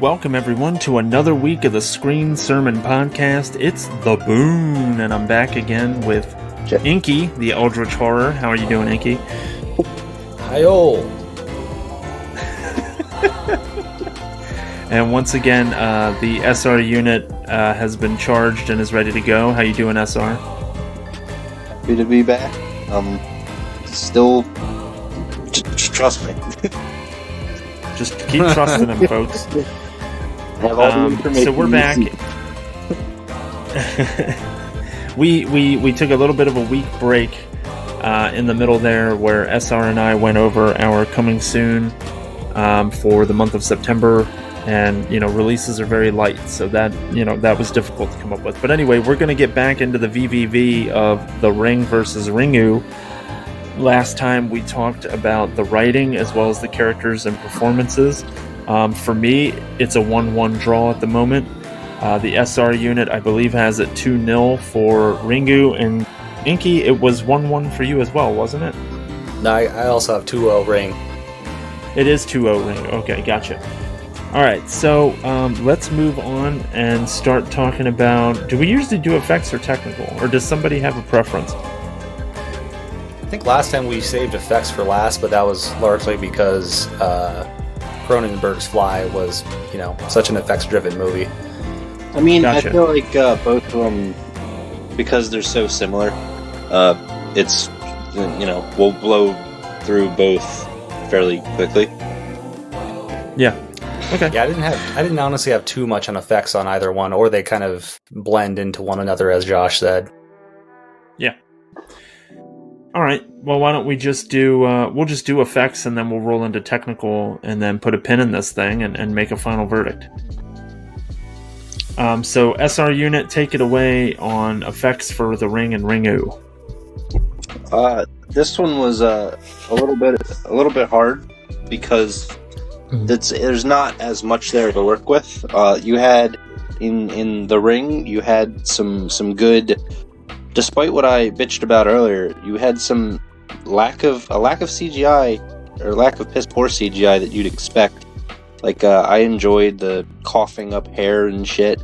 Welcome everyone to another week of the Screen Sermon Podcast. It's the Boon, and I'm back again with Inky, the Eldritch Horror. How are you doing, Inky? Hi-oh! And once again, the SR unit has been charged and is ready to go. How you doing, SR? Happy to be back. Still, trust me. Just keep trusting him, folks. Have all the information. So we're back. we took a little bit of a week break in the middle there, where SR and I went over our coming soon for the month of September, and releases are very light, so that that was difficult to come up with. But anyway, we're going to get back into the VvV of the Ring versus Ringu. Last time we talked about the writing as well as the characters and performances. For me, it's a 1-1 draw at the moment. The SR unit, I believe, has it 2-0 for Ringu, and Inky, it was 1-1 for you as well, wasn't it? No, I also have 2-0 Ring. It is 2-0 Ring. Okay, gotcha. All right, so let's move on and start talking about... Do we usually do effects or technical, or does somebody have a preference? I think last time we saved effects for last, but that was largely because Cronenberg's Fly was, such an effects-driven movie. I mean, Gotcha. I feel like both of them, because they're so similar, it's, we'll blow through both fairly quickly. Yeah. Okay. Yeah, I didn't honestly have too much on effects on either one, or they kind of blend into one another, as Josh said. Yeah. All right. Well, why don't we just do... we'll just do effects, and then we'll roll into technical, and then put a pin in this thing, and make a final verdict. So, SR unit, take it away on effects for the Ring and Ringu. This one was a little bit hard because there's not as much there to work with. You had in the Ring, you had some good. Despite what I bitched about earlier, you had some lack of CGI, or lack of piss poor CGI that you'd expect. Like, I enjoyed the coughing up hair and shit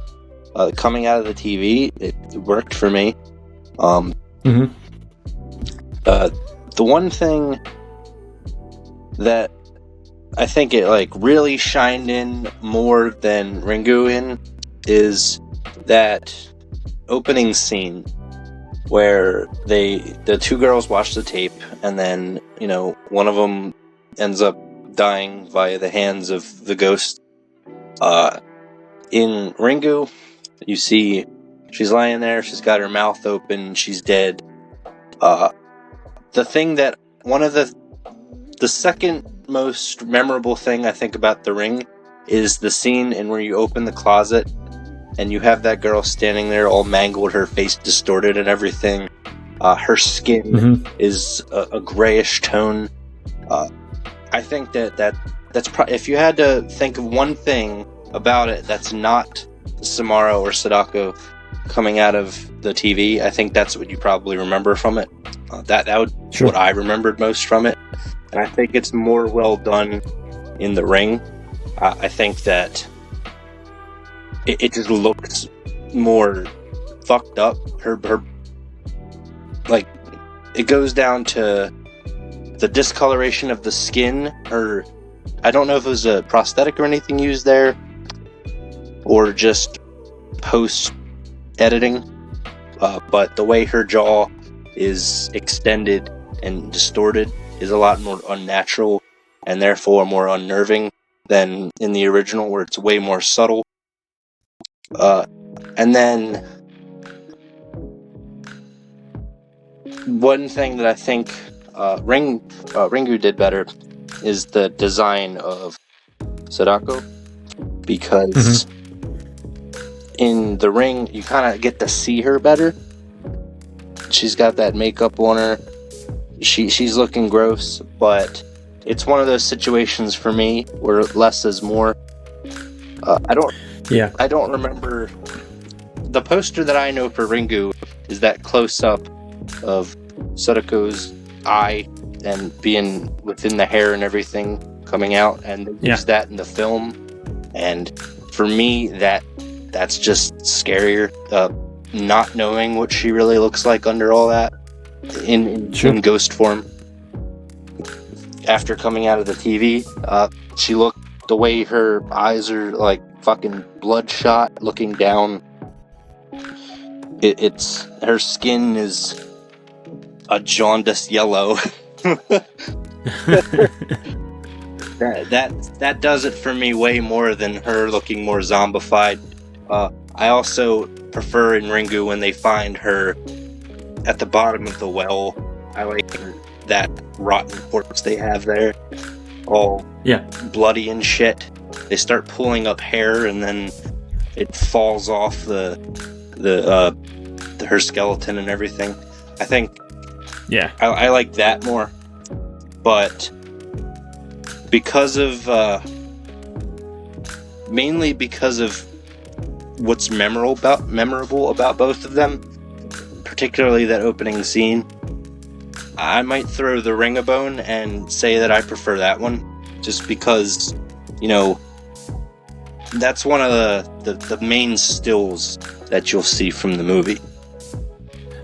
coming out of the TV. It worked for me. The one thing that I think it really shined in more than Ringu in is that opening scene where the two girls watch the tape, and then one of them ends up dying via the hands of the ghost. In Ringu, you see she's lying there, she's got her mouth open, she's dead. The thing that the second most memorable thing I think about The Ring is the scene in where you open the closet and you have that girl standing there all mangled, her face distorted and everything. Her skin is a grayish tone. I think that's if you had to think of one thing about it that's not Samara or Sadako coming out of the TV, I think that's what you probably remember from it. That would Sure. what I remembered most from it, and I think it's more well done in The Ring. I think that it just looks more fucked up. Her it goes down to the discoloration of the skin. I don't know if it was a prosthetic or anything used there, or just post editing. But the way her jaw is extended and distorted is a lot more unnatural, and therefore more unnerving than in the original, where it's way more subtle. And then one thing that I think Ringu did better is the design of Sadako, because in The Ring you kind of get to see her better. She's got that makeup on her. She's looking gross, but it's one of those situations for me where less is more. I don't remember. The poster that I know for Ringu is that close-up of Sadako's eye and being within the hair and everything coming out, and they used that in the film. And for me, that's just scarier. Not knowing what she really looks like under all that in ghost form. After coming out of the TV, she looked, the way her eyes are like fucking bloodshot, looking down. It's her skin is a jaundiced yellow. That does it for me way more than her looking more zombified. I also prefer in Ringu when they find her at the bottom of the well. I like that rotten corpse they have there, all bloody and shit. They start pulling up hair and then it falls off her skeleton and everything. I think I like that more, but because of mainly because of what's memorable about both of them, particularly that opening scene, I might throw The Ring a bone and say that I prefer that one, just because, you know, that's one of the main stills that you'll see from the movie.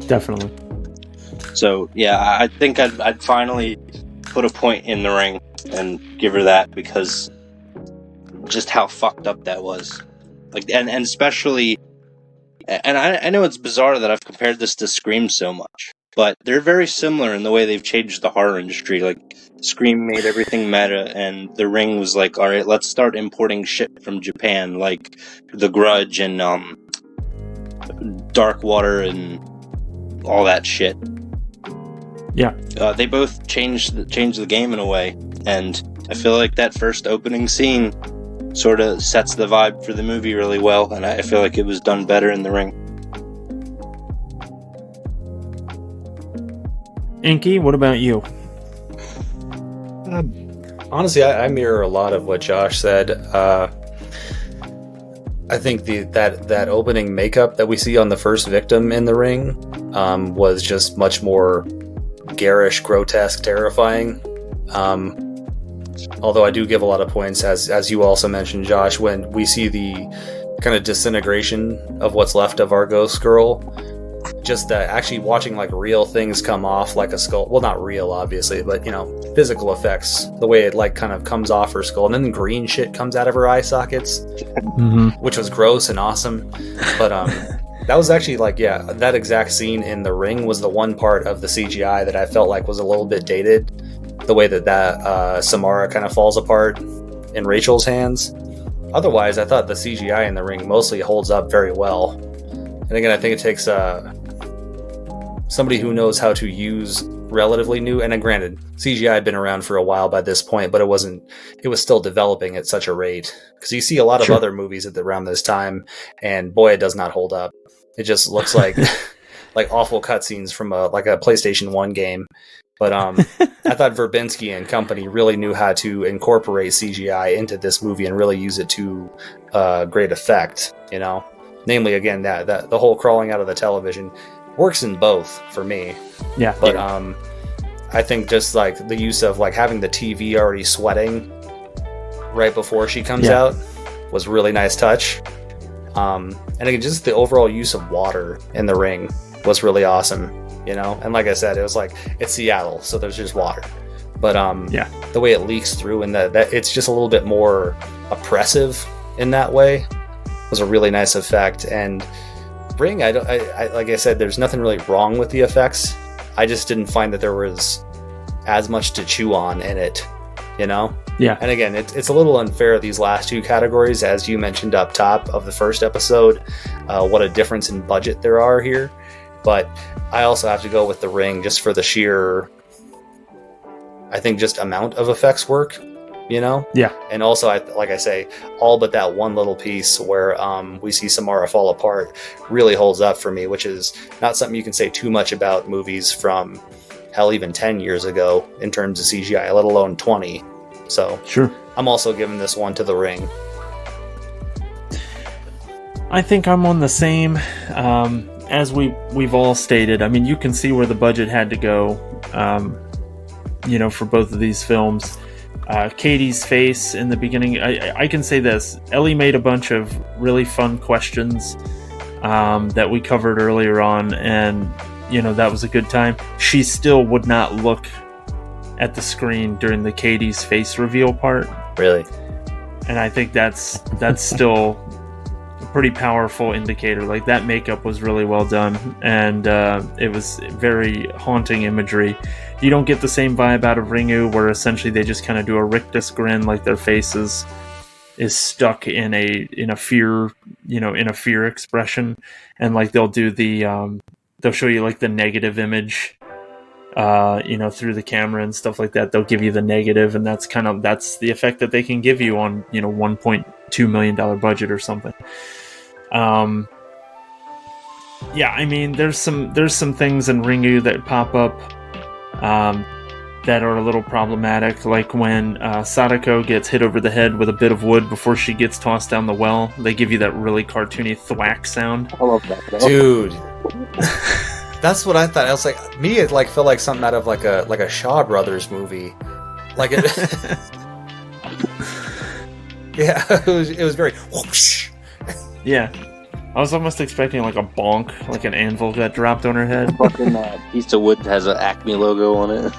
Definitely. So yeah, I think I'd finally put a point in The Ring and give her that, because just how fucked up that was. Like, and especially, and I know it's bizarre that I've compared this to Scream so much, but they're very similar in the way they've changed the horror industry. Like, Scream made everything meta, and The Ring was like, alright, let's start importing shit from Japan, like The Grudge and Dark Water and all that shit. Yeah. They both changed the game in a way, and I feel like that first opening scene sort of sets the vibe for the movie really well, and I feel like it was done better in The Ring. Inky, what about you? Honestly, I mirror a lot of what Josh said. I think that opening makeup that we see on the first victim in The Ring was just much more garish, grotesque, terrifying. Although I do give a lot of points, as you also mentioned, Josh, when we see the kind of disintegration of what's left of our ghost girl, just actually watching like real things come off like a skull. Well, not real, obviously, but you know, physical effects. The way it like kind of comes off her skull, and then green shit comes out of her eye sockets, which was gross and awesome. But that was actually like, that exact scene in The Ring was the one part of the CGI that I felt like was a little bit dated. The way that Samara kind of falls apart in Rachel's hands. Otherwise, I thought the CGI in The Ring mostly holds up very well. And again, I think it takes somebody who knows how to use relatively new, and granted, CGI had been around for a while by this point, but it was still developing at such a rate. Because you see a lot of other movies around this time, and boy, it does not hold up. It just looks like like awful cutscenes from a PlayStation 1 game. But I thought Verbinski and company really knew how to incorporate CGI into this movie and really use it to great effect, you know? Namely, again, that the whole crawling out of the television works in both for me. Yeah. But I think just like the use of like having the TV already sweating right before she comes out was a really nice touch. And again, just the overall use of water in The Ring was really awesome. You know, and like I said, it was like, it's Seattle, so there's just water. But the way it leaks through and that it's just a little bit more oppressive in that way was a really nice effect. And Ring, I like I said, there's nothing really wrong with the effects. I just didn't find that there was as much to chew on in it, you know? Yeah. And again, it's a little unfair, these last two categories, as you mentioned up top of the first episode, what a difference in budget there are here. But I also have to go with The Ring just for the sheer, I think, just amount of effects work, you know? Yeah. And also, like I say, all but that one little piece where we see Samara fall apart really holds up for me, which is not something you can say too much about movies from, hell, even 10 years ago in terms of CGI, let alone 20. So sure, I'm also giving this one to The Ring. I think I'm on the same... as we've all stated, I mean, you can see where the budget had to go, you know, for both of these films. Katie's face in the beginning. I can say this. Ellie made a bunch of really fun questions that we covered earlier on, and that was a good time. She still would not look at the screen during the Katie's face reveal part. Really? And I think that's still a pretty powerful indicator. Like, that makeup was really well done, and it was very haunting imagery. You don't get the same vibe out of Ringu, where essentially they just kind of do a rictus grin, like their faces is stuck in a fear, in a fear expression, and like they'll do they'll show you like the negative image, through the camera and stuff like that. They'll give you the negative, and that's the effect that they can give you on $1.2 million budget or something. Yeah, I mean, there's some things in Ringu that pop up that are a little problematic, like when Sadako gets hit over the head with a bit of wood before she gets tossed down the well. They give you that really cartoony thwack sound. I love that, dude. That's what I thought. I was like, it like felt like something out of like a Shaw Brothers movie, like it. Yeah, it was very whoosh. Yeah, I was almost expecting like a bonk, like an anvil got dropped on her head. Fucking piece of wood has an Acme logo on it.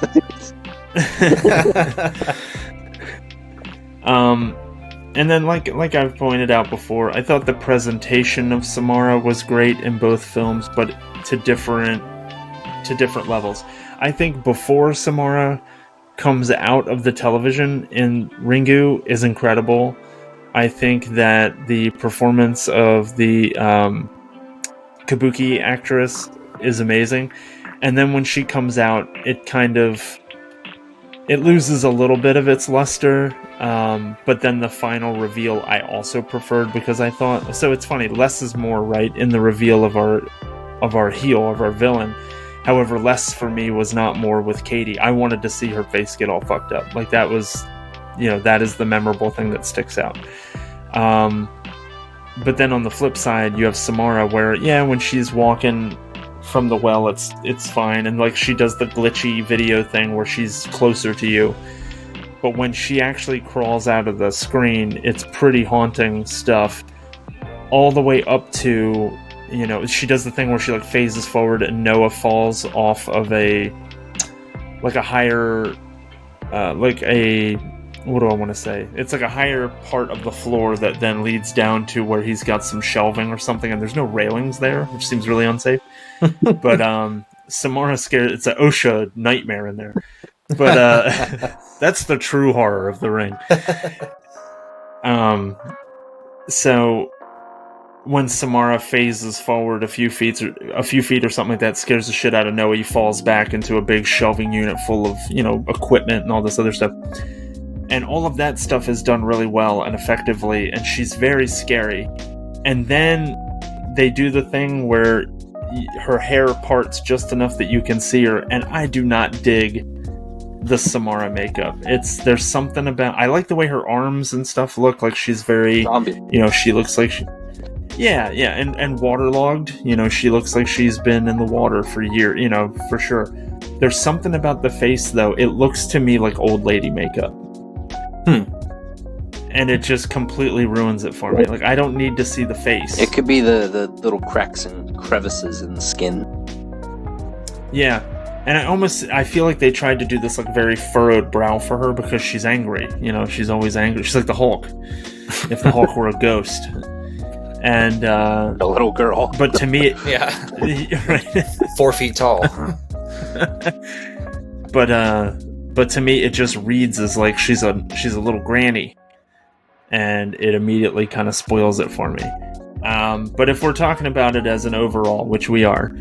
And then like I've pointed out before, I thought the presentation of Samara was great in both films, but to different levels. I think before Samara comes out of the television in Ringu is incredible. I think that the performance of the Kabuki actress is amazing. And then when she comes out, it loses a little bit of its luster. But then the final reveal I also preferred, because I thought, so it's funny, less is more, right, in the reveal of our villain. However, less for me was not more with Katie. I wanted to see her face get all fucked up. Like, that was, that is the memorable thing that sticks out. But then on the flip side, you have Samara, where, when she's walking from the well, it's fine, and like she does the glitchy video thing where she's closer to you. But when she actually crawls out of the screen, it's pretty haunting stuff. All the way up to, she does the thing where she like phases forward and Noah falls off of a higher, what do I want to say? It's like a higher part of the floor that then leads down to where he's got some shelving or something, and there's no railings there, which seems really unsafe. But Samara's scared. It's an OSHA nightmare in there. But that's the true horror of the ring. So when Samara phases forward a few feet or something like that, scares the shit out of Noah. He falls back into a big shelving unit full of equipment and all this other stuff. And all of that stuff is done really well and effectively, and she's very scary. And then they do the thing where her hair parts just enough that you can see her, and I do not dig the Samara makeup. There's something about, I like the way her arms and stuff look, like she's very, she looks like and waterlogged. She looks like she's been in the water for years, for sure. There's something about the face, though. It looks to me like old lady makeup. And it just completely ruins it for me. Like, I don't need to see the face. It could be the little cracks and crevices in the skin. Yeah. And I feel like they tried to do this like very furrowed brow for her because she's angry. She's always angry. She's like the Hulk. If the Hulk were a ghost. And a little girl. But to me, right? 4 feet tall. But to me, it just reads as like she's a little granny, and it immediately kind of spoils it for me. But if we're talking about it as an overall, which we are,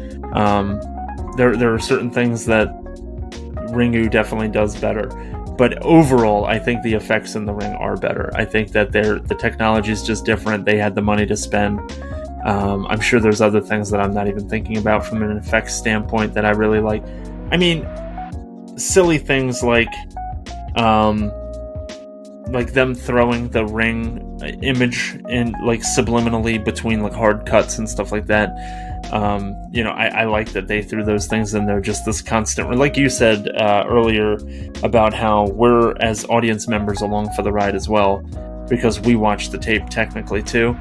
there are certain things that Ringu definitely does better. But overall, I think the effects in the ring are better. I think that the technology is just different. They had the money to spend. I'm sure there's other things that I'm not even thinking about from an effects standpoint that I really like. I mean, silly things like, like them throwing the ring image in like subliminally between like hard cuts and stuff like that. I like that they threw those things in there. Just this constant, like you said earlier about how we're as audience members along for the ride as well, because we watch the tape technically too.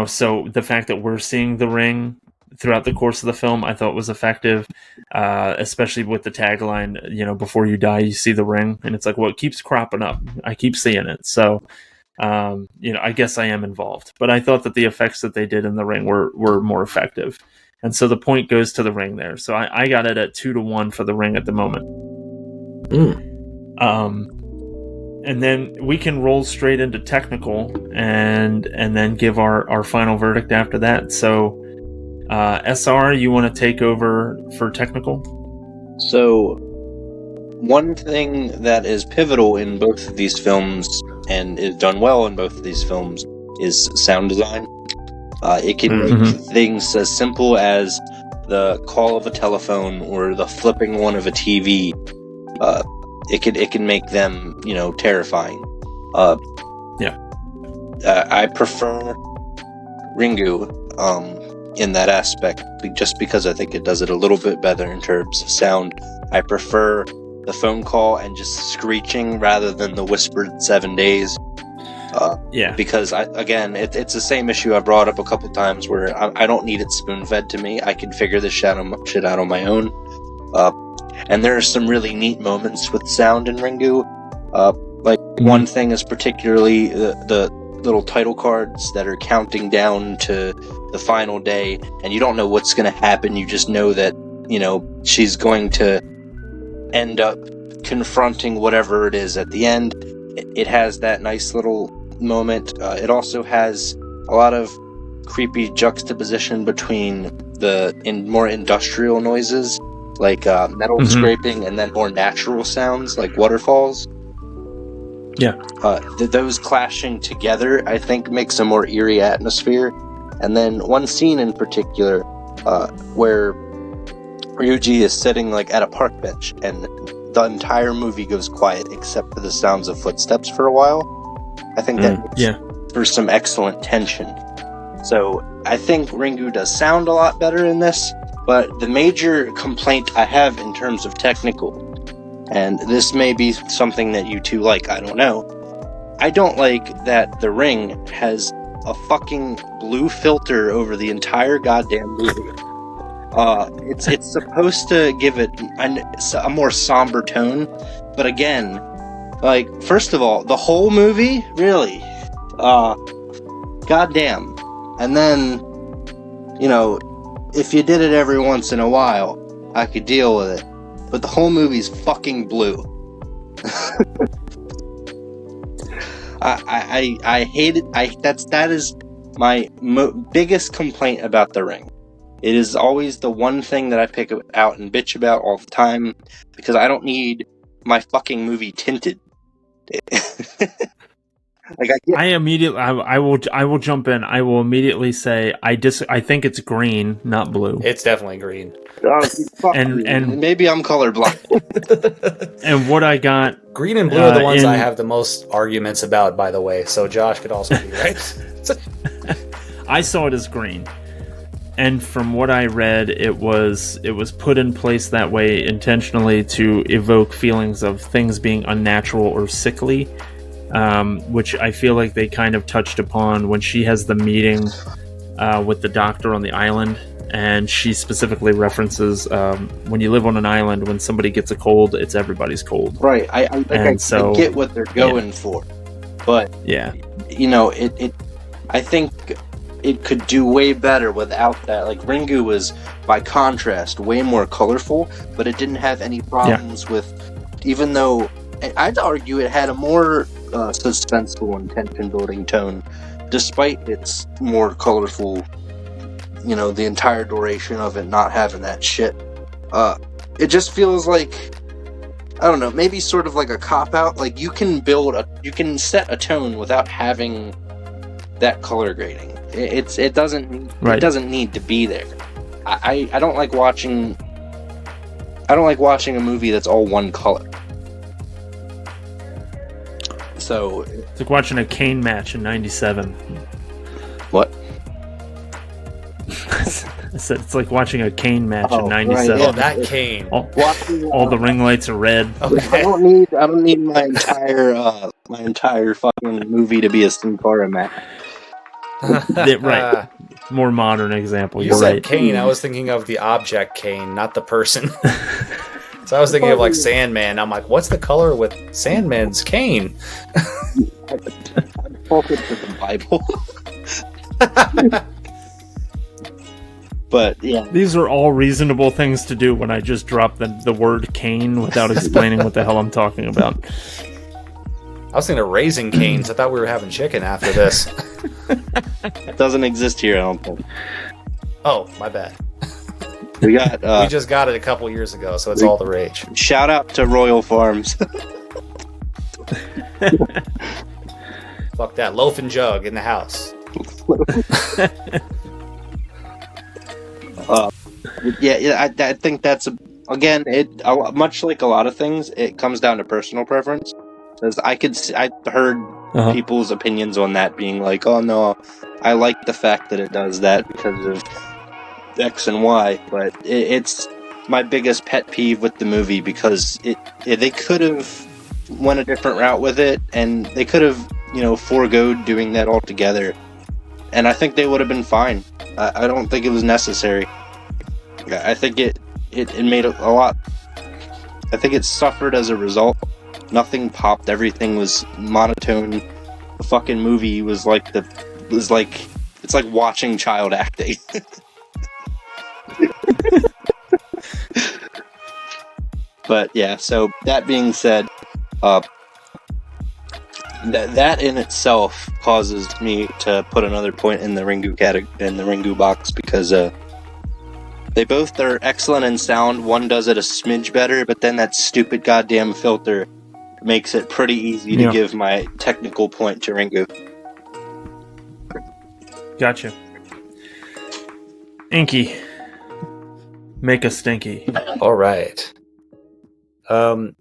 So the fact that we're seeing the ring throughout the course of the film, I thought was effective, especially with the tagline, before you die, you see the ring. And it's like, well, it keeps cropping up. I keep seeing it. So, I guess I am involved. But I thought that the effects that they did in the ring were more effective. And so the point goes to the ring there. So I got it at 2-1 for the ring at the moment. And then we can roll straight into technical and then give our final verdict after that. So, SR, you want to take over for technical? So, one thing that is pivotal in both of these films, and is done well in both of these films, is sound design. It can make things as simple as the call of a telephone or the flipping one of a TV. It can make them, terrifying. I prefer Ringu in that aspect, just because I think it does it a little bit better in terms of sound. I prefer the phone call and just screeching rather than the whispered 7 days. Because it's the same issue I brought up a couple times where I don't need it spoon-fed to me. I can figure this shit out on my own. And there are some really neat moments with sound in Ringu. One thing is particularly the little title cards that are counting down to the final day, and you don't know what's going to happen. You just know that, she's going to end up confronting whatever it is at the end. It has that nice little moment. It also has a lot of creepy juxtaposition between the more industrial noises, like metal scraping, and then more natural sounds like waterfalls. Those clashing together, I think, makes a more eerie atmosphere. And then one scene in particular, where Ryuji is sitting at a park bench, and the entire movie goes quiet except for the sounds of footsteps for a while. I think that makes for some excellent tension. So I think Ringu does sound a lot better in this. But the major complaint I have in terms of technical, and this may be something that you two like, I don't know. I don't like that the ring has a fucking blue filter over the entire goddamn movie. It's supposed to give it a more somber tone, but again, first of all, the whole movie? Really? Goddamn. And then, if you did it every once in a while, I could deal with it. But the whole movie's fucking blue. I hate it. That is my biggest complaint about The Ring. It is always the one thing that I pick out and bitch about all the time, because I don't need my fucking movie tinted. I will jump in. I will immediately say I think it's green, not blue. It's definitely green. And maybe I'm colorblind. And what I got, green and blue are the ones I have the most arguments about, by the way. So Josh could also be right. I saw it as green, and from what I read, it was put in place that way intentionally to evoke feelings of things being unnatural or sickly. Which I feel like they kind of touched upon when she has the meeting with the doctor on the island, and she specifically references when you live on an island, when somebody gets a cold, it's everybody's cold. Right. I get what they're going for, but I think it could do way better without that. Ringu was, by contrast, way more colorful, but it didn't have any problems with, even though I'd argue it had a more suspenseful and tension-building tone, despite its more colorful, the entire duration of it not having that shit. It just feels like, I don't know, maybe sort of like a cop-out. You can set a tone without having that color grading. It doesn't need to be there. I don't like watching a movie that's all one color. So It's like watching a Kane match in '97. what? I said it's like watching a Kane match in Right, '97. Oh, that Kane. All the ring lights are red. I Okay. don't need my entire fucking movie to be a Sin Cara match. Right. More modern example. You You're said right. Kane. I was thinking of the object Kane, not the person. So I was thinking of like Sandman. I'm like, what's the color with Sandman's cane? I'm focused with the Bible. But yeah, These are all reasonable things to do when I just drop the word Kane without explaining what the hell I'm talking about. I was thinking of Raising Canes. I thought we were having chicken after this. it doesn't exist here, I don't think. Oh, my bad. We got We just got it a couple years ago, so it's all the rage. shout out to Royal Farms. Fuck that. Loaf and jug in the house. I think that's much like a lot of things, it comes down to personal preference. Because I heard people's opinions on that being like, oh no, I like the fact that it does that because of X and Y, but it's my biggest pet peeve with the movie because they could have went a different route with it, and they could have foregoed doing that altogether, and I think they would have been fine. I don't think it was necessary. I think it made a lot. I think it suffered as a result. Nothing popped. Everything was monotone. The fucking movie was like it's like watching child acting. But yeah, so that being said, that in itself causes me to put another point in the Ringu box because they both are excellent in sound. One does it a smidge better, but then that stupid goddamn filter makes it pretty easy to give my technical point to Ringu. Gotcha. Inky. Make a stinky. All right.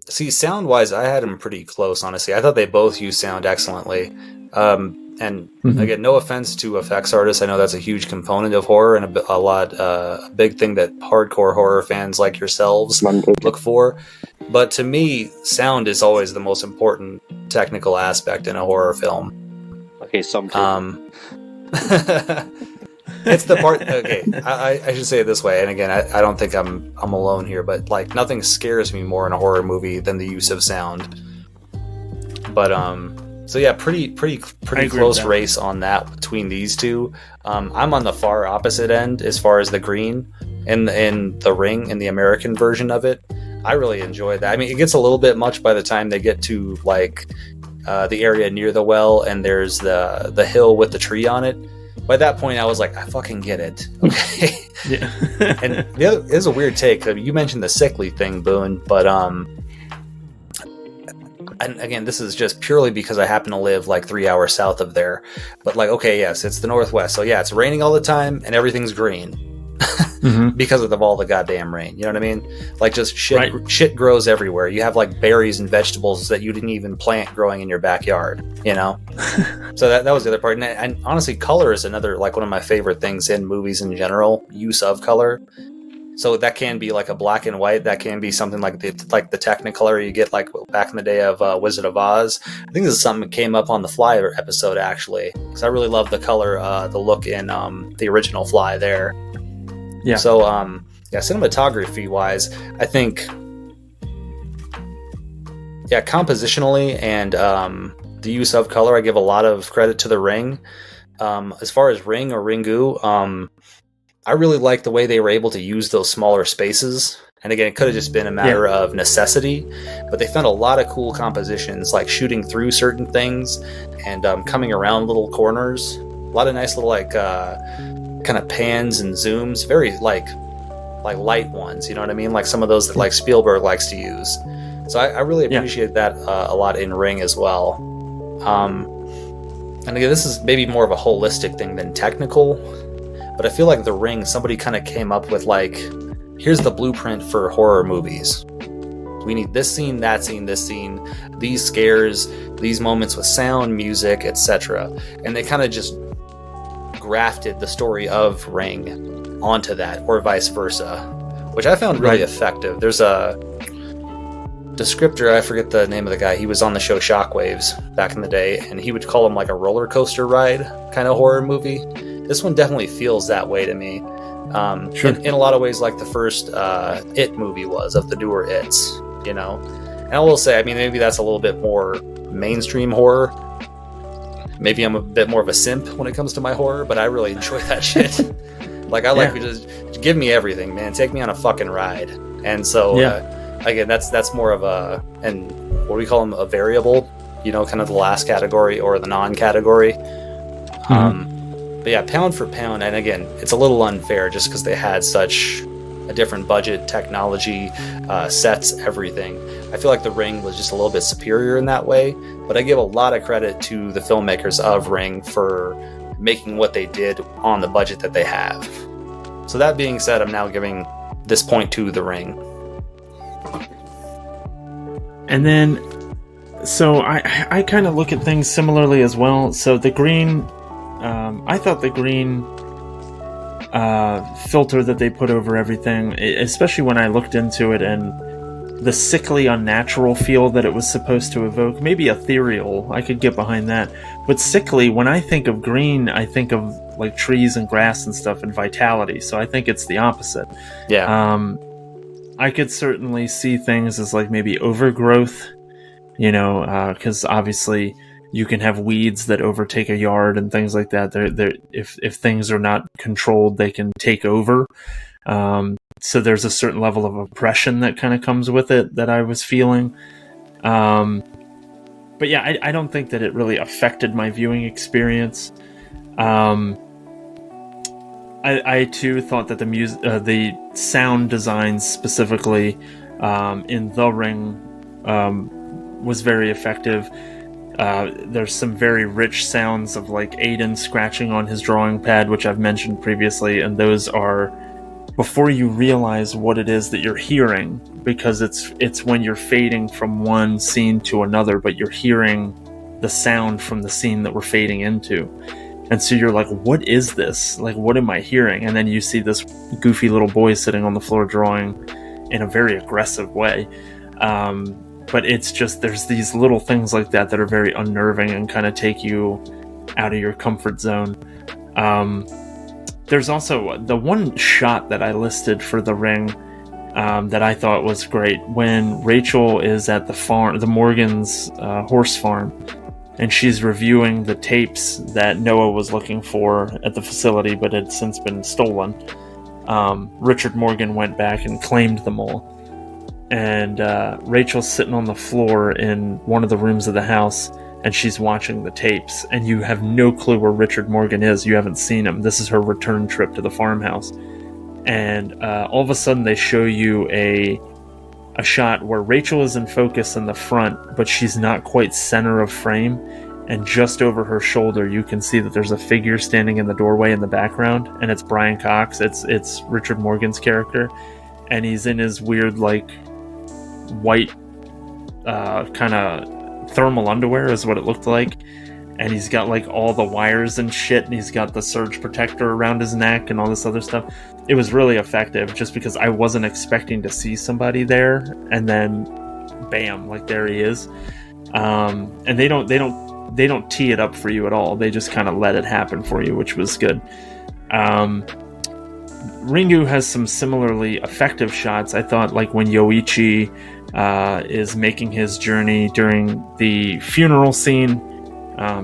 See, sound-wise, I had them pretty close, honestly. I thought they both used sound excellently. And again, no offense to effects artists. I know that's a huge component of horror and a big thing that hardcore horror fans like yourselves look for. But to me, sound is always the most important technical aspect in a horror film. Okay, sometimes. It's the part. Okay, I should say it this way. And again, I don't think I'm alone here. But like, nothing scares me more in a horror movie than the use of sound. But so yeah, pretty close race on that between these two. I'm on the far opposite end as far as the green in the Ring in the American version of it. I really enjoy that. I mean, it gets a little bit much by the time they get to like the area near the well, and there's the hill with the tree on it. By that point, I was like, I fucking get it. Okay. Yeah. And the other is a weird take. You mentioned the sickly thing, Boon, but and again, this is just purely because I happen to live like 3 hours south of there. But like, okay, yes, it's the Northwest, so yeah, it's raining all the time and everything's green. Because of all the goddamn rain, you know what I mean? Like, just shit grows everywhere. You have like berries and vegetables that you didn't even plant growing in your backyard, you know? So that was the other part. And honestly, color is another, like, one of my favorite things in movies in general, use of color. So that can be like a black and white. That can be something like the Technicolor you get like back in the day of Wizard of Oz. I think this is something that came up on the Fly episode, actually, because I really love the color, the look in the original Fly there. Yeah. So, yeah, cinematography wise, I think, yeah, compositionally and the use of color, I give a lot of credit to the Ring. As far as Ring or Ringu, I really like the way they were able to use those smaller spaces. And again, it could have just been a matter of necessity, but they found a lot of cool compositions, like shooting through certain things and coming around little corners. A lot of nice little like kind of pans and zooms, very like light ones, you know what I mean? Like some of those that like Spielberg likes to use. So I really appreciate that a lot in Ring as well. And again, this is maybe more of a holistic thing than technical, but I feel like the Ring, somebody kind of came up with like, here's the blueprint for horror movies. We need this scene, that scene, this scene, these scares, these moments with sound, music, etc. And they kind of just grafted the story of Ring onto that, or vice versa, which I found really effective. There's a descriptor, I forget the name of the guy, he was on the show Shockwaves back in the day, and he would call him like a roller coaster ride kind of horror movie. This one definitely feels that way to me. In a lot of ways, like the first It movie was, of the newer It's, you know. And I will say, I mean, maybe that's a little bit more mainstream horror. Maybe I'm a bit more of a simp when it comes to my horror, but I really enjoy that shit. Like, I like to just give me everything, man. Take me on a fucking ride. And so, again, that's more of a, and what do we call them, a variable, you know, kind of the last category or the non-category. But yeah, pound for pound, and again, it's a little unfair just because they had such a different budget, technology, sets, everything. I feel like The Ring was just a little bit superior in that way, but I give a lot of credit to the filmmakers of Ring for making what they did on the budget that they have. So that being said, I'm now giving this point to The Ring. And then, so I kind of look at things similarly as well. So the green, I thought the green filter that they put over everything, especially when I looked into it, and the sickly, unnatural feel that it was supposed to evoke, maybe ethereal, I could get behind that. But sickly, when I think of green, I think of like trees and grass and stuff and vitality. So I think it's the opposite. Yeah. I could certainly see things as like maybe overgrowth, you know, because obviously you can have weeds that overtake a yard and things like that. If things are not controlled, they can take over. So there's a certain level of oppression that kind of comes with it that I was feeling. But yeah, I don't think that it really affected my viewing experience. I too thought that the sound design specifically in The Ring was very effective. There's some very rich sounds of like Aiden scratching on his drawing pad, which I've mentioned previously, and those are before you realize what it is that you're hearing, because it's when you're fading from one scene to another, but you're hearing the sound from the scene that we're fading into. And so you're like, what is this? Like, what am I hearing? And then you see this goofy little boy sitting on the floor drawing in a very aggressive way. But it's just, there's these little things like that that are very unnerving and kind of take you out of your comfort zone. There's also the one shot that I listed for The Ring that I thought was great, when Rachel is at the farm, the Morgan's horse farm, and she's reviewing the tapes that Noah was looking for at the facility, but had since been stolen. Richard Morgan went back and claimed them all. And Rachel's sitting on the floor in one of the rooms of the house, and she's watching the tapes, and you have no clue where Richard Morgan is. You haven't seen him. This is her return trip to the farmhouse. And all of a sudden they show you a shot where Rachel is in focus in the front, but she's not quite center of frame, and just over her shoulder you can see that there's a figure standing in the doorway in the background, and it's Brian Cox. It's Richard Morgan's character, and he's in his weird like white kind of thermal underwear is what it looked like, and he's got like all the wires and shit, and he's got the surge protector around his neck and all this other stuff. It was really effective just because I wasn't expecting to see somebody there, and then bam, like there he is. And they don't tee it up for you at all. They just kind of let it happen for you, which was good. Ringu has some similarly effective shots. I thought, like when Yoichi is making his journey during the funeral scene.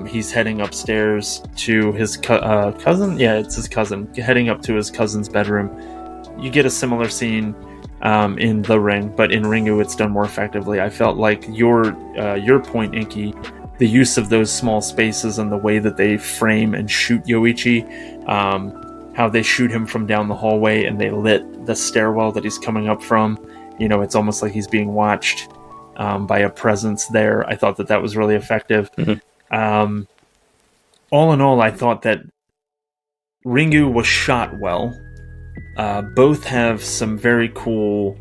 He's heading upstairs to his cousin. Yeah, it's his cousin. Heading up to his cousin's bedroom. You get a similar scene in The Ring, but in Ringu it's done more effectively. I felt like your point, Inky, the use of those small spaces and the way that they frame and shoot Yoichi, how they shoot him from down the hallway and they lit the stairwell that he's coming up from. You know, it's almost like he's being watched by a presence there. I thought that was really effective. Mm-hmm. All in all, I thought that Ringu was shot well. Both have some very cool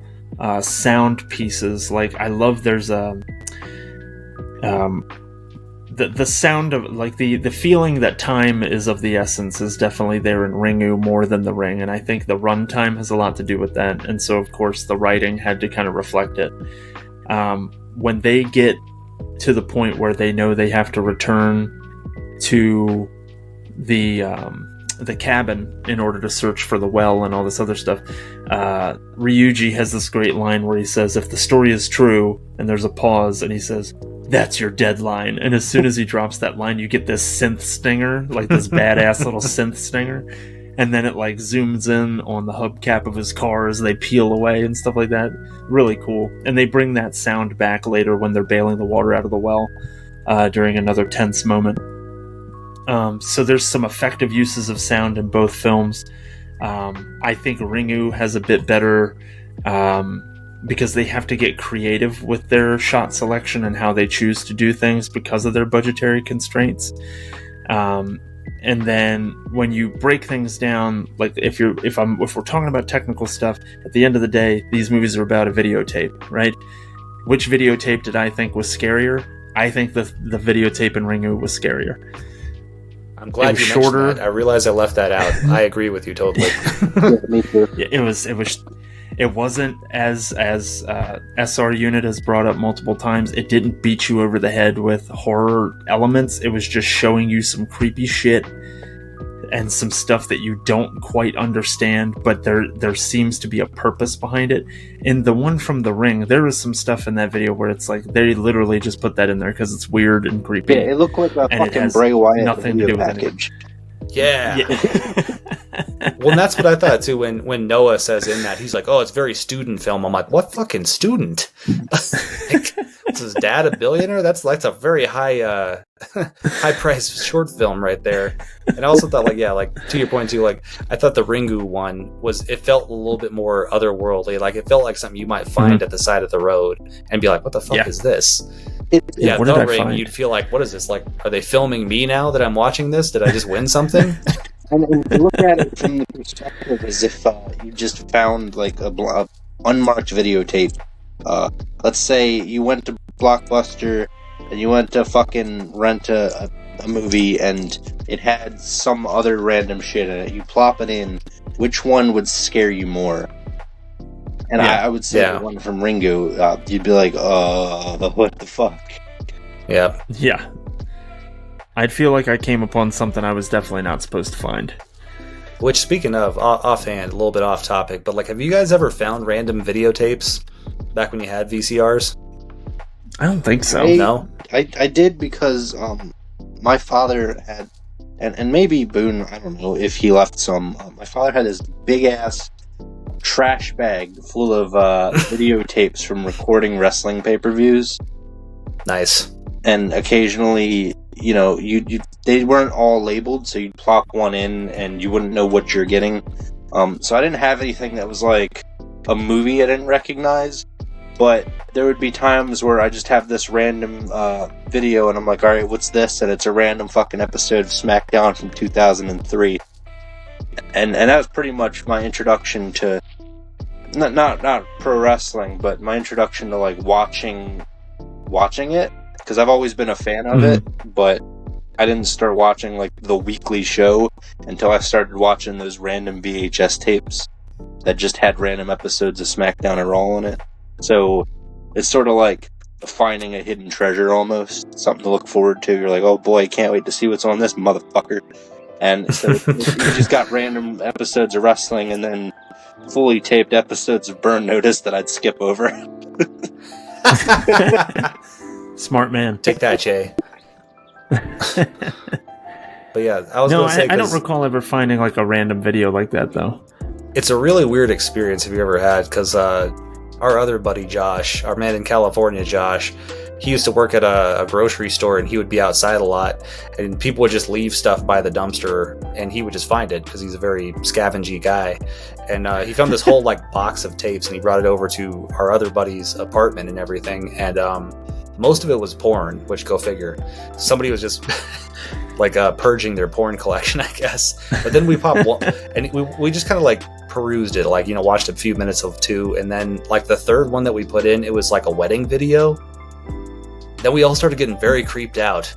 sound pieces. Like I love there's a the sound of like the feeling that time is of the essence is definitely there in Ringu more than the Ring, and I think the runtime has a lot to do with that, and so of course the writing had to kind of reflect it. When they get to the point where they know they have to return to the cabin in order to search for the well and all this other stuff, Ryuji has this great line where he says, if the story is true, and there's a pause, and he says, that's your deadline. And as soon as he drops that line, you get this synth stinger, like this badass little synth stinger, and then it like zooms in on the hubcap of his car as they peel away and stuff like that. Really cool. And they bring that sound back later when they're bailing the water out of the well during another tense moment. So there's some effective uses of sound in both films. I think Ringu has a bit better because they have to get creative with their shot selection and how they choose to do things because of their budgetary constraints. And then when you break things down, like if we're talking about technical stuff, at the end of the day, these movies are about a videotape, right? Which videotape did I think was scarier? I think the videotape in Ringu was scarier. I'm glad you mentioned that. I realized I left that out. I agree with you totally. Yeah, me too. It wasn't as SR Unit has brought up multiple times. It didn't beat you over the head with horror elements. It was just showing you some creepy shit and some stuff that you don't quite understand, but there seems to be a purpose behind it. In the one from The Ring, there was some stuff in that video where it's like they literally just put that in there because it's weird and creepy. Yeah, it looked like a fucking Bray Wyatt nothing to do with package. Yeah. Well, and that's what I thought too when Noah says in that, he's like, oh, it's very student film. I'm like, what fucking student? Like, is his dad a billionaire? That's a very high priced short film right there. And I also thought like to your point too, like I thought the Ringu one it felt a little bit more otherworldly. Like it felt like something you might find at the side of the road and be like, what the fuck is this? What did I Ring, find? you'd feel like, what is this? Like, are they filming me now that I'm watching this? Did I just win something? And you look at it from the perspective as if you just found like a unmarked videotape. Let's say you went to Blockbuster and you went to fucking rent a movie and it had some other random shit in it. You plop it in. Which one would scare you more? And I would say the one from Ringu. You'd be like, what the fuck? Yeah. Yeah. I'd feel like I came upon something I was definitely not supposed to find. Which, speaking of, offhand, a little bit off topic, but like, have you guys ever found random videotapes back when you had VCRs? I don't think so. No? I did because my father had, and maybe Boon, I don't know if he left some, my father had this big-ass trash bag full of videotapes from recording wrestling pay-per-views. Nice. And occasionally, you know, they weren't all labeled, so you'd plop one in and you wouldn't know what you're getting. So I didn't have anything that was like a movie I didn't recognize, but there would be times where I just have this random video and I'm like, alright, what's this? And it's a random fucking episode of SmackDown from 2003. And that was pretty much my introduction to not pro wrestling, but my introduction to like watching it. Because I've always been a fan of it, but I didn't start watching like the weekly show until I started watching those random VHS tapes that just had random episodes of SmackDown and Raw in it. So it's sort of like finding a hidden treasure almost, something to look forward to. You're like, oh boy, can't wait to see what's on this motherfucker. And so you just got random episodes of wrestling and then fully taped episodes of Burn Notice that I'd skip over. Smart man. Take that, Jay. But yeah, I was going to say... I don't recall ever finding like a random video like that, though. It's a really weird experience if you ever had, because our other buddy Josh, our man in California, Josh, he used to work at a grocery store and he would be outside a lot and people would just leave stuff by the dumpster and he would just find it because he's a very scavengy guy. And he found this whole like box of tapes and he brought it over to our other buddy's apartment and everything. And most of it was porn, which go figure. Somebody was just like purging their porn collection, I guess. But then we popped one, and we just kind of like perused it, like, watched a few minutes of 2, and then like the third one that we put in, it was like a wedding video. Then we all started getting very creeped out.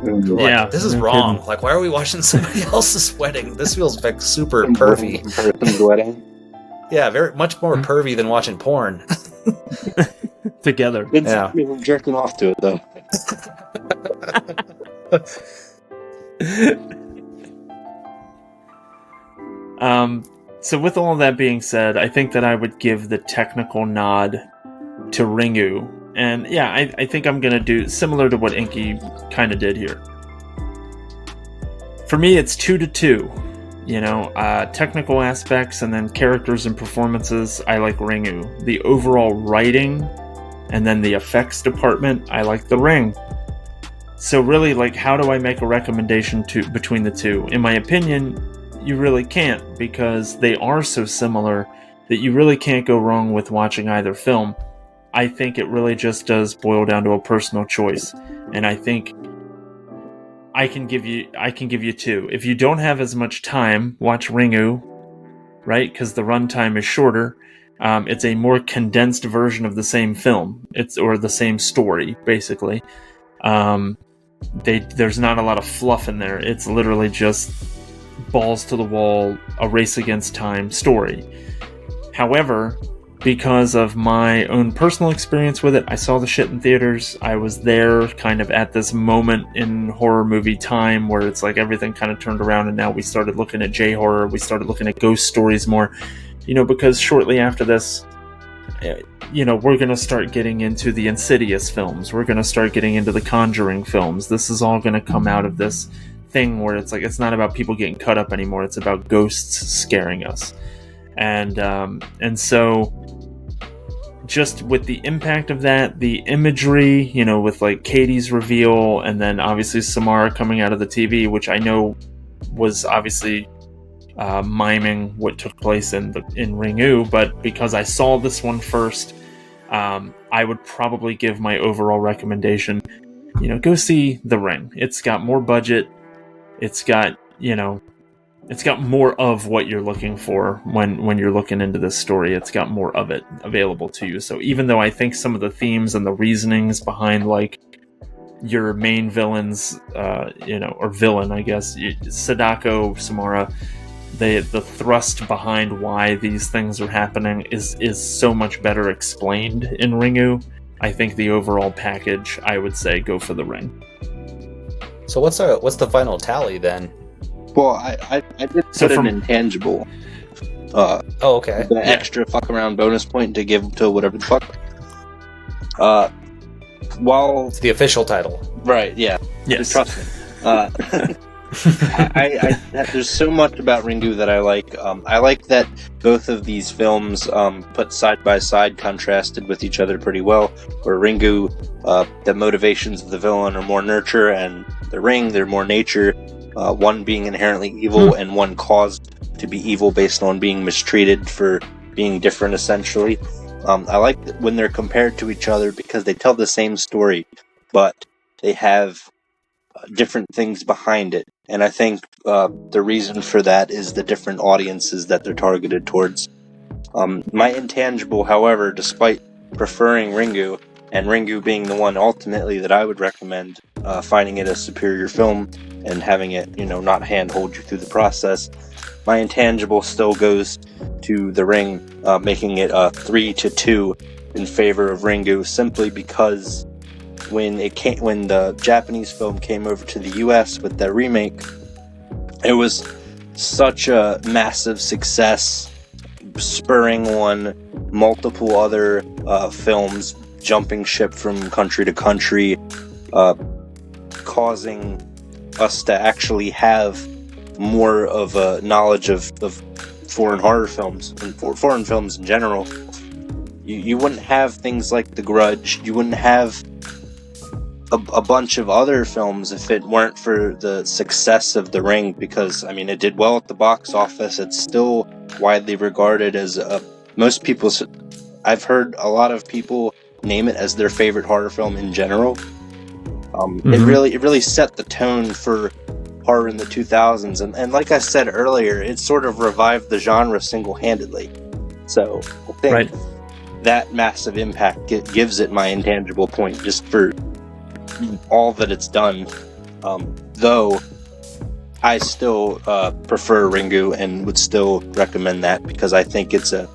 Yeah, this is wrong. Kidding. Like, why are we watching somebody else's wedding? This feels like super pervy. Wedding. Yeah, very much more pervy than watching porn. Together. Yeah, we're jerking off to it though. So with all of that being said, I think that I would give the technical nod to Ringu. And yeah, I think I'm going to do similar to what Inky kind of did here. For me, it's 2-2. Technical aspects and then characters and performances, I like Ringu. The overall writing and then the effects department, I like The Ring. So really, like, how do I make a recommendation between the two? In my opinion, you really can't, because they are so similar that you really can't go wrong with watching either film. I think it really just does boil down to a personal choice, and I think I can give you 2. If you don't have as much time, watch Ringu, right? Because the runtime is shorter. It's a more condensed version of the same film. Or the same story, basically. There's not a lot of fluff in there. It's literally just balls to the wall, a race against time story. However, because of my own personal experience with it, I saw the shit in theaters. I was there kind of at this moment in horror movie time where it's like everything kind of turned around, and now we started looking at J-horror, we started looking at ghost stories more, because shortly after this, we're going to start getting into the Insidious films. We're going to start getting into the Conjuring films. This is all going to come out of this thing where it's like, it's not about people getting cut up anymore. It's about ghosts scaring us. And so just with the impact of that, the imagery, with like Katie's reveal, and then obviously Samara coming out of the TV, which I know was obviously miming what took place in Ringu, but because I saw this one first, I would probably give my overall recommendation, go see The Ring. It's got more budget. It's got, it's got more of what you're looking for when you're looking into this story. It's got more of it available to you. So even though I think some of the themes and the reasonings behind, like, your main villains, or villain, I guess, Sadako, Samara, the thrust behind why these things are happening is so much better explained in Ringu. I think the overall package, I would say, go for The Ring. So what's the final tally then? Well, I did put an intangible. Okay. An extra fuck around bonus point to give to whatever the fuck. While it's the official title, right? Yeah. Yes. Trust me. There's so much about Ringu that I like. I like that both of these films put side by side, contrasted with each other pretty well. Where Ringu, the motivations of the villain are more nurture, and The Ring, they're more nature. One being inherently evil, and one caused to be evil based on being mistreated for being different, essentially. I like when they're compared to each other because they tell the same story, but they have different things behind it. And I think the reason for that is the different audiences that they're targeted towards. My intangible, however, despite preferring Ringu, and Ringu being the one ultimately that I would recommend, finding it a superior film and having it, not handhold you through the process, my intangible still goes to The Ring, making it 3-2 in favor of Ringu, simply because when the Japanese film came over to the US with that remake, it was such a massive success, spurring on multiple other films jumping ship from country to country, causing us to actually have more of a knowledge of foreign horror films and foreign films in general. You wouldn't have things like The Grudge. You wouldn't have a bunch of other films if it weren't for the success of The Ring, because, it did well at the box office. It's still widely regarded as I've heard a lot of people name it as their favorite horror film in general. It really set the tone for apart in the 2000s, and like I said earlier, it sort of revived the genre single-handedly. So I think that massive impact gives it my intangible point just for all that it's done. Though I still prefer Ringu and would still recommend that because I think it's a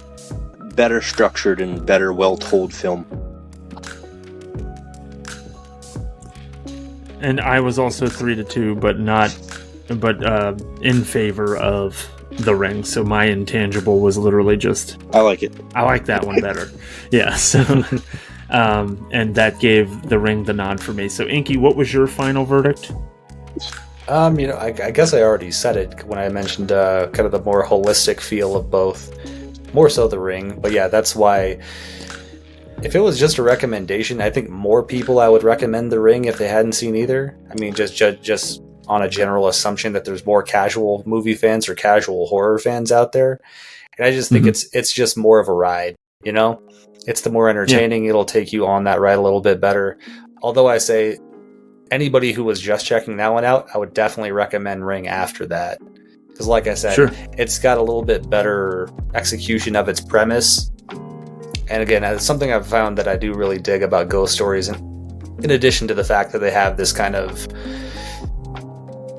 better structured and better well-told film. And I was also 3-2, but in favor of The Ring. So my intangible was literally just I like it. I like that one better. Yeah. So, and that gave The Ring the nod for me. So, Inky, what was your final verdict? I guess I already said it when I mentioned kind of the more holistic feel of both. More so The Ring, but yeah, that's why. If it was just a recommendation, I think more people I would recommend The Ring if they hadn't seen either. I mean, just on a general assumption that there's more casual movie fans or casual horror fans out there. And I just think it's just more of a ride, you know? It's the more entertaining. Yeah. It'll take you on that ride a little bit better. Although I say anybody who was just checking that one out, I would definitely recommend Ring after that. Because like I said, It's got a little bit better execution of its premise. And again, it's something I've found that I do really dig about ghost stories. And in addition to the fact that they have this kind of,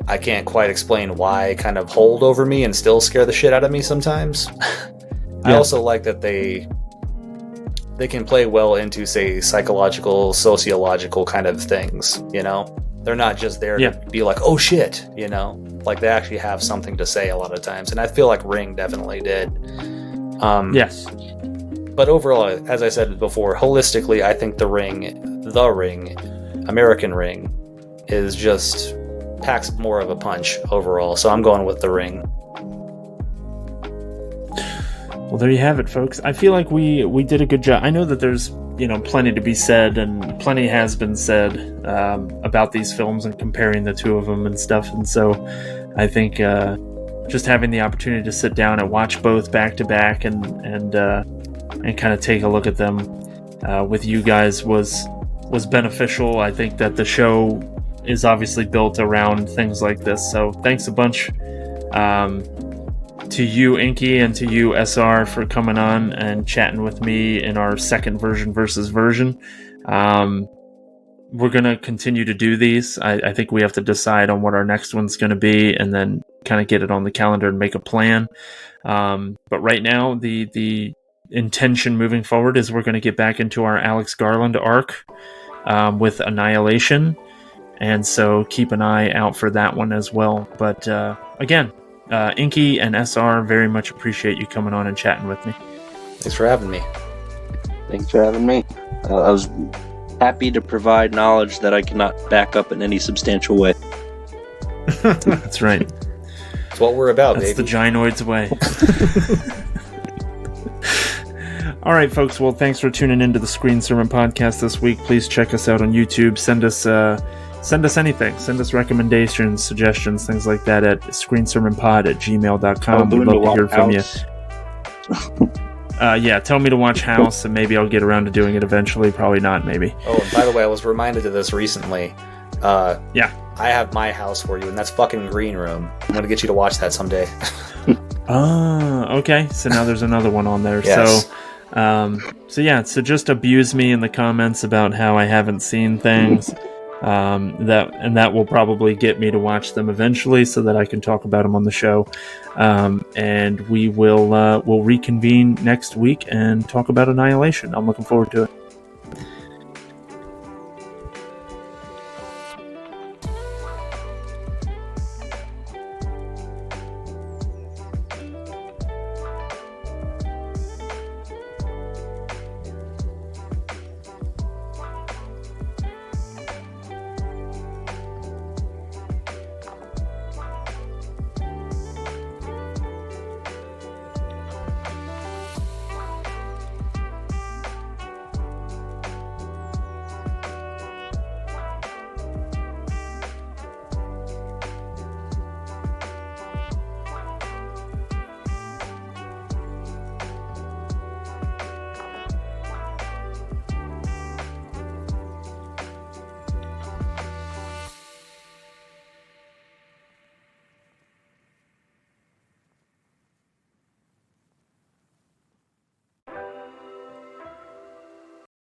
I can't quite explain why, kind of hold over me and still scare the shit out of me sometimes. I also like that they can play well into, say, psychological, sociological kind of things, you know? They're not just there to be like, oh shit, you know? Like, they actually have something to say a lot of times. And I feel like Ring definitely did. Yes. But overall, as I said before, holistically, I think The Ring, American Ring, is just packs more of a punch overall. So I'm going with The Ring. Well, there you have it, folks. I feel like we did a good job. I know that there's plenty to be said, and plenty has been said about these films and comparing the two of them and stuff. And so I think just having the opportunity to sit down and watch both back to back and kind of take a look at them with you guys was beneficial. I think that the show is obviously built around things like this. So thanks a bunch to you, Inky, and to you, SR, for coming on and chatting with me in our second version versus version. We're going to continue to do these. I think we have to decide on what our next one's going to be and then kind of get it on the calendar and make a plan. But right now, the intention moving forward is we're going to get back into our Alex Garland arc with Annihilation, and so keep an eye out for that one as well. But again, Inky and SR, very much appreciate you coming on and chatting with me. Thanks for having me. Thanks for having me. I was happy to provide knowledge that I cannot back up in any substantial way. That's right. That's what we're about, That's baby. The Gynoids way. All right, folks. Well, thanks for tuning into the Screen Sermon Podcast this week. Please check us out on YouTube. Send us anything. Send us recommendations, suggestions, things like that at screensermonpod@gmail.com. We'd love to hear from you. Tell me to watch House, and maybe I'll get around to doing it eventually. Probably not, maybe. Oh, and by the way, I was reminded of this recently. I have my house for you, and that's fucking Green Room. I'm going to get you to watch that someday. Okay. So now there's another one on there. Yes. So just abuse me in the comments about how I haven't seen things. That will probably get me to watch them eventually so that I can talk about them on the show. And we'll reconvene next week and talk about Annihilation. I'm looking forward to it.